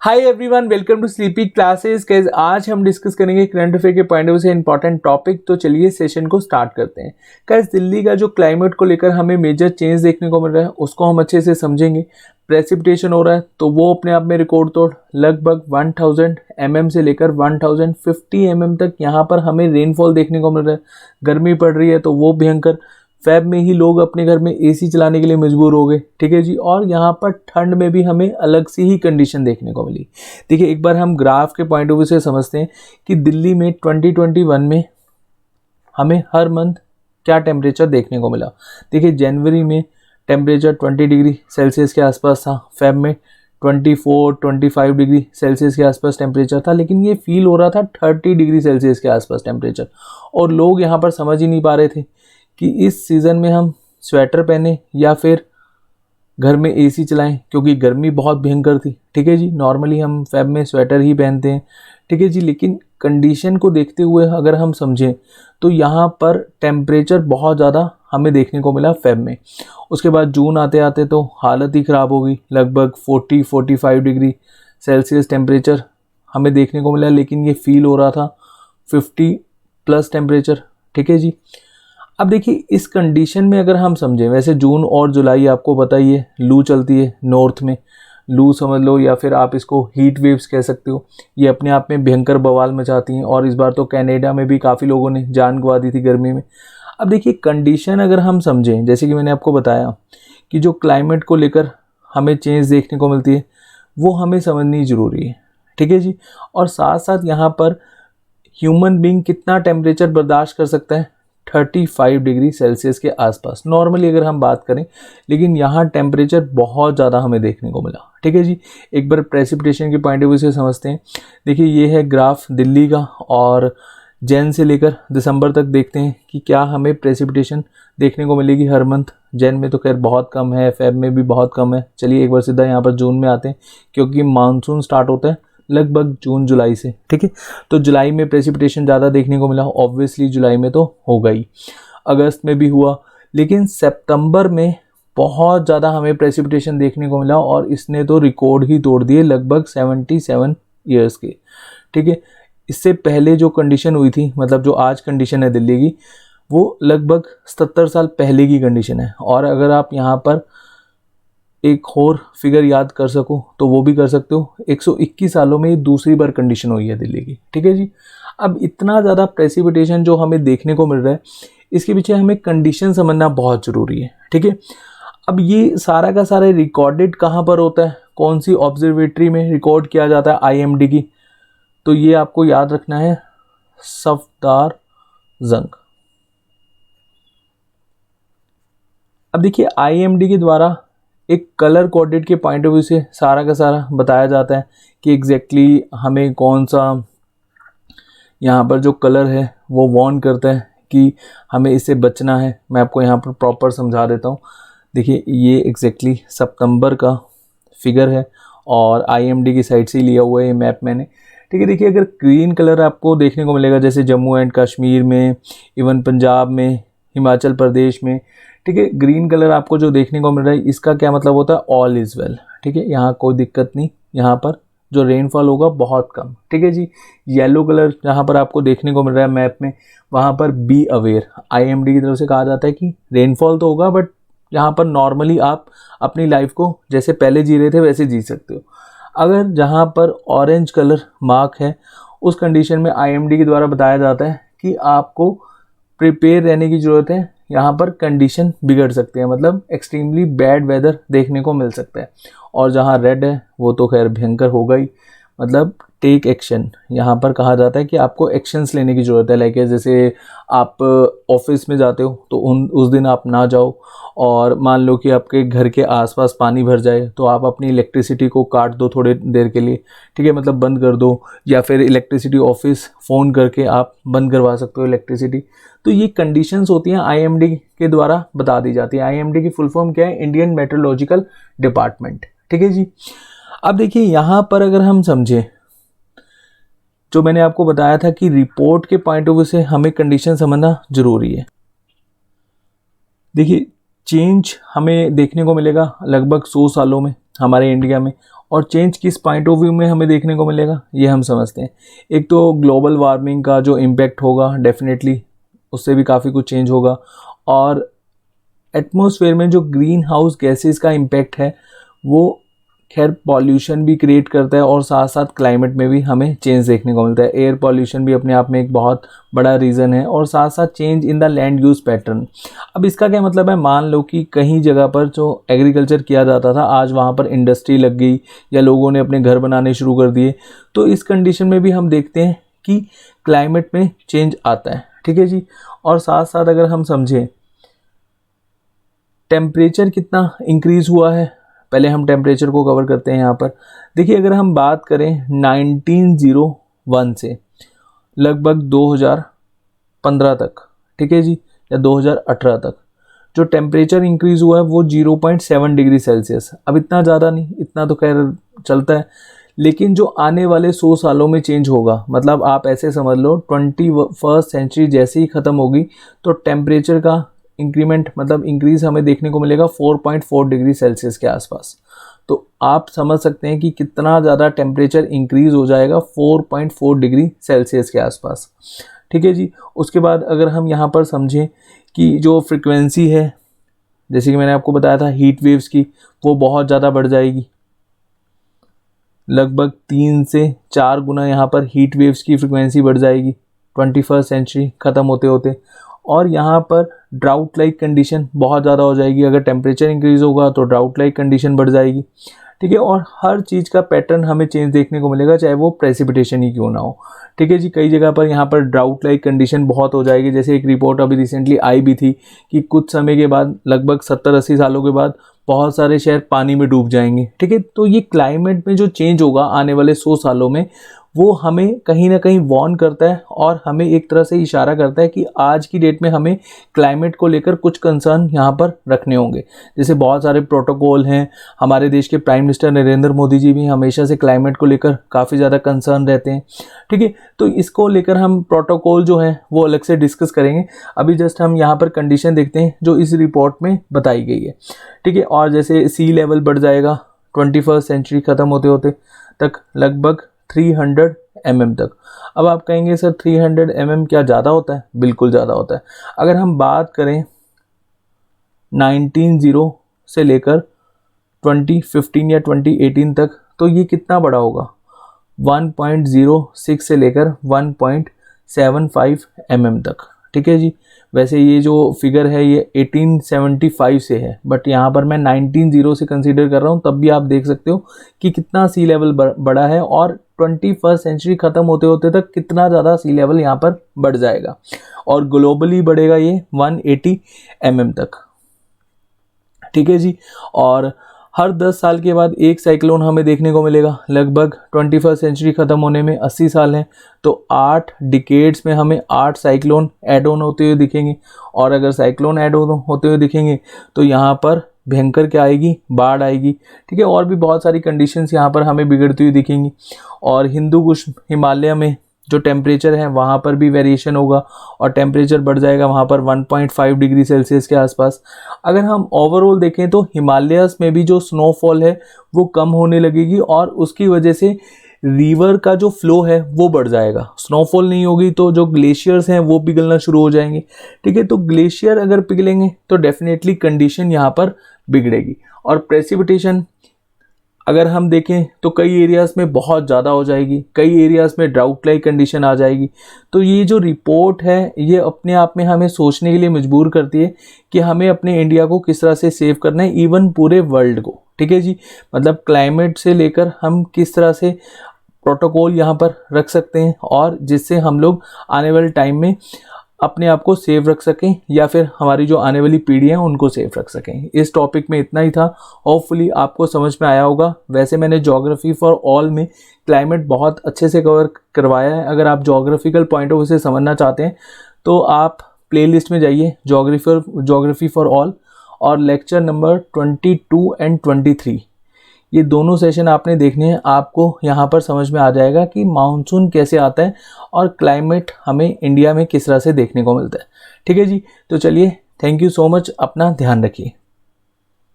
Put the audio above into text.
Hi everyone, welcome to sleepy classes. Guys, आज हम discuss करेंगे करंट अफेयर के पॉइंट ऑफ व्यू से इंपॉर्टेंट टॉपिक। तो चलिए सेशन को स्टार्ट करते हैं। गाइस, दिल्ली का जो क्लाइमेट को लेकर हमें मेजर चेंज देखने को मिल रहा है उसको हम अच्छे से समझेंगे। प्रेसिपिटेशन हो रहा है तो वो अपने आप में रिकॉर्ड तोड़ लगभग 1000 mm से लेकर 1050 mm तक यहाँ पर हमें रेनफॉल देखने को मिल रहा है। गर्मी पड़ रही है तो वो भयंकर। फैब में ही लोग अपने घर में एसी चलाने के लिए मजबूर हो गए, ठीक है जी। और यहाँ पर ठंड में भी हमें अलग सी ही कंडीशन देखने को मिली। देखिए, एक बार हम ग्राफ के पॉइंट ऑफ व्यू से समझते हैं कि दिल्ली में 2021 में हमें हर मंथ क्या टेम्परेचर देखने को मिला। देखिए, जनवरी में टेम्परेचर 20 डिग्री सेल्सियस के आसपास था। फेब में 24-25 डिग्री सेल्सियस के आसपास टेम्परेचर था, लेकिन ये फील हो रहा था 30 डिग्री सेल्सियस के आसपास टेम्परेचर। और लोग यहाँ पर समझ ही नहीं पा रहे थे कि इस सीज़न में हम स्वेटर पहने या फिर घर में एसी चलाएं, क्योंकि गर्मी बहुत भयंकर थी, ठीक है जी। नॉर्मली हम फेब में स्वेटर ही पहनते हैं, ठीक है जी। लेकिन कंडीशन को देखते हुए अगर हम समझें तो यहाँ पर टेम्परेचर बहुत ज़्यादा हमें देखने को मिला फेब में। उसके बाद जून आते आते तो हालत ही ख़राब हो गई। लगभग 40-45 डिग्री सेल्सियस टेम्परेचर हमें देखने को मिला, लेकिन ये फील हो रहा था 50+ टेम्परेचर, ठीक है जी। अब देखिए, इस कंडीशन में अगर हम समझें, वैसे जून और जुलाई आपको पता ही है लू चलती है नॉर्थ में। लू समझ लो या फिर आप इसको हीट वेव्स कह सकते हो। ये अपने आप में भयंकर बवाल मचाती हैं और इस बार तो कनाडा में भी काफ़ी लोगों ने जान गंवा दी थी गर्मी में। अब देखिए, कंडीशन अगर हम समझें, जैसे कि मैंने आपको बताया कि जो क्लाइमेट को लेकर हमें चेंज देखने को मिलती है वो हमें समझनी ज़रूरी है, ठीक है जी। और साथ साथ यहाँ पर ह्यूमन बीइंग कितना टेम्परेचर बर्दाश्त कर सकता है, 35 डिग्री सेल्सियस के आसपास नॉर्मली अगर हम बात करें। लेकिन यहाँ टेम्परेचर बहुत ज़्यादा हमें देखने को मिला, ठीक है जी। एक बार प्रेसिपिटेशन के पॉइंट ऑफ व्यू से समझते हैं। देखिए, ये है ग्राफ दिल्ली का और जैन से लेकर दिसंबर तक देखते हैं कि क्या हमें प्रेसिपिटेशन देखने को मिलेगी हर मंथ। जैन में तो खैर बहुत कम है, फेब में भी बहुत कम है। चलिए एक बार सीधा यहाँ पर जून में आते हैं, क्योंकि मानसून स्टार्ट होता है लगभग जून जुलाई से, ठीक है। तो जुलाई में प्रेसिपिटेशन ज़्यादा देखने को मिला, ऑब्वियसली जुलाई में तो होगा ही। अगस्त में भी हुआ, लेकिन सितंबर में बहुत ज़्यादा हमें प्रेसिपिटेशन देखने को मिला और इसने तो रिकॉर्ड ही तोड़ दिए लगभग 77 ईयर्स के, ठीक है। इससे पहले जो कंडीशन हुई थी, मतलब जो आज कंडीशन है दिल्ली की, वो लगभग 70 साल पहले की कंडीशन है। और अगर आप यहाँ पर एक और फिगर याद कर सको तो वो भी कर सकते हो। 121 सालों में ये दूसरी बार कंडीशन हुई है दिल्ली की, ठीक है जी। अब इतना ज़्यादा प्रेसिपिटेशन जो हमें देखने को मिल रहा है, इसके पीछे हमें कंडीशन समझना बहुत ज़रूरी है, ठीक है। अब ये सारा का सारा रिकॉर्डेड कहाँ पर होता है, कौन सी ऑब्जर्वेटरी में रिकॉर्ड किया जाता है, IMD की। तो ये आपको याद रखना है, सफदरजंग। अब देखिए, IMD के द्वारा एक कलर कोडेड के पॉइंट ऑफ व्यू से सारा का सारा बताया जाता है कि एग्जैक्टली हमें कौन सा यहाँ पर जो कलर है वो वार्न करता है कि हमें इससे बचना है। मैं आपको यहाँ पर प्रॉपर समझा देता हूँ। देखिए, ये एग्जैक्टली सितंबर का फिगर है और IMD की साइड से लिया हुआ है ये मैप मैंने, ठीक है। देखिए, अगर ग्रीन कलर आपको देखने को मिलेगा जैसे जम्मू एंड कश्मीर में, इवन पंजाब में, हिमाचल प्रदेश में, ठीक है, ग्रीन कलर आपको जो देखने को मिल रहा है इसका क्या मतलब होता है, ऑल इज़ वेल, ठीक है। यहाँ कोई दिक्कत नहीं, यहाँ पर जो रेनफॉल होगा बहुत कम, ठीक है जी। येलो कलर जहाँ पर आपको देखने को मिल रहा है मैप में, वहाँ पर बी अवेयर, IMD की तरफ से कहा जाता है कि रेनफॉल तो होगा बट यहाँ पर नॉर्मली आप अपनी लाइफ को जैसे पहले जी रहे थे वैसे जी सकते हो। अगर जहाँ पर ऑरेंज कलर मार्क है, उस कंडीशन में IMD के द्वारा बताया जाता है कि आपको प्रिपेयर रहने की ज़रूरत है, यहाँ पर कंडीशन बिगड़ सकते हैं, मतलब एक्सट्रीमली बैड वेदर देखने को मिल सकता है। और जहाँ रेड है वो तो खैर भयंकर होगा ही, मतलब टेक एक्शन। यहाँ पर कहा जाता है कि आपको एक्शंस लेने की ज़रूरत है। लाइक जैसे आप ऑफिस में जाते हो तो उस दिन आप ना जाओ, और मान लो कि आपके घर के आसपास पानी भर जाए तो आप अपनी इलेक्ट्रिसिटी को काट दो थोड़ी देर के लिए, ठीक है, मतलब बंद कर दो। या फिर इलेक्ट्रिसिटी ऑफिस फ़ोन करके आप बंद करवा सकते हो इलेक्ट्रिसिटी। तो ये कंडीशंस होती हैं, IMD के द्वारा बता दी जाती है। IMD की फुल फॉर्म क्या है, इंडियन मेट्रोलॉजिकल डिपार्टमेंट, ठीक है जी। अब देखिए, यहाँ पर अगर हम समझें, जो मैंने आपको बताया था कि रिपोर्ट के पॉइंट ऑफ व्यू से हमें कंडीशन समझना ज़रूरी है। देखिए, चेंज हमें देखने को मिलेगा लगभग 100 सालों में, हमारे इंडिया में, और चेंज किस पॉइंट ऑफ व्यू में हमें देखने को मिलेगा ये हम समझते हैं। एक तो ग्लोबल वार्मिंग का जो इम्पैक्ट होगा डेफिनेटली उससे भी काफ़ी कुछ चेंज होगा, और एटमॉस्फेयर में जो ग्रीन हाउस गैसेस का इम्पैक्ट है वो खैर पॉल्यूशन भी क्रिएट करता है, और साथ साथ क्लाइमेट में भी हमें चेंज देखने को मिलता है। एयर पॉल्यूशन भी अपने आप में एक बहुत बड़ा रीज़न है, और साथ साथ change in the land use pattern. अब इसका क्या मतलब है, मान लो कि कहीं जगह पर जो एग्रीकल्चर किया जाता था आज वहाँ पर इंडस्ट्री लग गई या लोगों ने अपने घर बनाने शुरू कर दिए, तो इस कंडीशन में भी हम देखते हैं कि क्लाइमेट में चेंज आता है। ठीक है जी। और साथ साथ अगर हम समझें टेम्परेचर कितना इंक्रीज़ हुआ है, पहले हम टेम्परेचर को कवर करते हैं यहाँ पर। देखिए अगर हम बात करें 1901 से लगभग 2015 तक, ठीक है जी, या 2018 तक जो टेम्परेचर इंक्रीज़ हुआ है वो 0.7 डिग्री सेल्सियस। अब इतना ज़्यादा नहीं, इतना तो खैर चलता है, लेकिन जो आने वाले 100 सालों में चेंज होगा, मतलब आप ऐसे समझ लो 21st सेंचुरी जैसे ही ख़त्म होगी तो टेम्परेचर का इंक्रीमेंट मतलब इंक्रीज़ हमें देखने को मिलेगा 4.4 डिग्री सेल्सियस के आसपास। तो आप समझ सकते हैं कि कितना ज़्यादा टेम्परेचर इंक्रीज़ हो जाएगा 4.4 डिग्री सेल्सियस के आसपास। ठीक है जी। उसके बाद अगर हम यहाँ पर समझें कि जो फ्रिक्वेंसी है, जैसे कि मैंने आपको बताया था हीट वेव्स की, वो बहुत ज़्यादा बढ़ जाएगी, लगभग 3 से 4 गुना यहाँ पर हीट वेव्स की फ्रिक्वेंसी बढ़ जाएगी 21st सेंचुरी ख़त्म होते होते। और यहाँ पर ड्राउट लाइक कंडीशन बहुत ज़्यादा हो जाएगी, अगर टेम्परेचर इंक्रीज़ होगा तो ड्राउट लाइक कंडीशन बढ़ जाएगी। ठीक है। और हर चीज़ का पैटर्न हमें चेंज देखने को मिलेगा, चाहे वो प्रेसिपिटेशन ही क्यों ना हो। ठीक है जी। कई जगह पर यहाँ पर ड्राउट लाइक कंडीशन बहुत हो जाएगी, जैसे एक रिपोर्ट अभी रिसेंटली आई भी थी कि कुछ समय के बाद लगभग 70-80 सालों के बाद बहुत सारे शहर पानी में डूब जाएंगे। ठीक है। तो ये क्लाइमेट में जो चेंज होगा आने वाले 100 सालों में वो हमें कहीं ना कहीं वार्न करता है, और हमें एक तरह से इशारा करता है कि आज की डेट में हमें क्लाइमेट को लेकर कुछ कंसर्न यहाँ पर रखने होंगे। जैसे बहुत सारे प्रोटोकॉल हैं, हमारे देश के प्राइम मिनिस्टर नरेंद्र मोदी जी भी हमेशा से क्लाइमेट को लेकर काफ़ी ज़्यादा कंसर्न रहते हैं। ठीक है। तो इसको लेकर हम प्रोटोकॉल जो है वो अलग से डिस्कस करेंगे। अभी जस्ट हम यहाँ पर कंडीशन देखते हैं जो इस रिपोर्ट में बताई गई है। ठीक है। और जैसे सी लेवल बढ़ जाएगा 21st सेंचुरी ख़त्म होते होते तक लगभग 300 mm तक। अब आप कहेंगे सर 300 mm क्या ज़्यादा होता है? बिल्कुल ज़्यादा होता है। अगर हम बात करें 1900 से लेकर 2015 या 2018 तक, तो ये कितना बड़ा होगा? 1.06 से लेकर 1.75 mm तक। ठीक है जी। वैसे ये जो फिगर है ये 1875 से है, बट यहाँ पर मैं 1900 से कंसीडर कर रहा हूँ, तब भी आप देख सकते हो कि कितना सी लेवल बड़ा है, और 21st सेंचुरी ख़त्म होते होते तक कितना ज़्यादा सी लेवल यहाँ पर बढ़ जाएगा, और ग्लोबली बढ़ेगा ये 180 mm तक। ठीक है जी। और हर 10 साल के बाद एक साइक्लोन हमें देखने को मिलेगा। लगभग 21st सेंचुरी ख़त्म होने में 80 साल हैं, तो 8 डिकेड्स में हमें 8 साइक्लोन ऐड ऑन होते हुए दिखेंगे। और अगर साइक्लोन ऐड ऑन होते हुए दिखेंगे तो यहाँ पर भयंकर क्या आएगी? बाढ़ आएगी। ठीक है। और भी बहुत सारी कंडीशंस यहाँ पर हमें बिगड़ती हुई दिखेंगी। और हिंदू कुश हिमालय में जो टेम्परेचर है वहाँ पर भी वेरिएशन होगा, और टेम्परेचर बढ़ जाएगा वहाँ पर 1.5 डिग्री सेल्सियस के आसपास। अगर हम ओवरऑल देखें तो हिमालयस में भी जो स्नोफॉल है वो कम होने लगेगी, और उसकी वजह से रिवर का जो फ्लो है वो बढ़ जाएगा। स्नोफॉल नहीं होगी तो जो ग्लेशियर्स हैं वो पिघलना शुरू हो जाएंगे। ठीक है। तो ग्लेशियर अगर पिघलेंगे तो डेफिनेटली कंडीशन यहाँ पर बिगड़ेगी। और प्रेसिपिटेशन अगर हम देखें तो कई एरियाज़ में बहुत ज़्यादा हो जाएगी, कई एरियाज़ में ड्राउट लाइक कंडीशन आ जाएगी। तो ये जो रिपोर्ट है ये अपने आप में हमें सोचने के लिए मजबूर करती है कि हमें अपने इंडिया को किस तरह से सेव करना है, इवन पूरे वर्ल्ड को। ठीक है जी। मतलब क्लाइमेट से लेकर हम किस तरह से प्रोटोकॉल यहाँ पर रख सकते हैं, और जिससे हम लोग आने वाले टाइम में अपने आप को सेव रख सकें, या फिर हमारी जो आने वाली पीढ़ी है उनको सेव रख सकें। इस टॉपिक में इतना ही था, होपफुली आपको समझ में आया होगा। वैसे मैंने ज्योग्राफी फॉर ऑल में क्लाइमेट बहुत अच्छे से कवर करवाया है। अगर आप ज्योग्राफिकल पॉइंट ऑफ व्यू से समझना चाहते हैं तो आप प्लेलिस्ट में जाइए ज्योग्राफी फॉर ऑल, और लेक्चर नंबर 22 एंड 23 ये दोनों सेशन आपने देखने हैं। आपको यहाँ पर समझ में आ जाएगा कि मानसून कैसे आता है और क्लाइमेट हमें इंडिया में किस तरह से देखने को मिलता है। ठीक है जी। तो चलिए, थैंक यू सो मच, अपना ध्यान रखिए।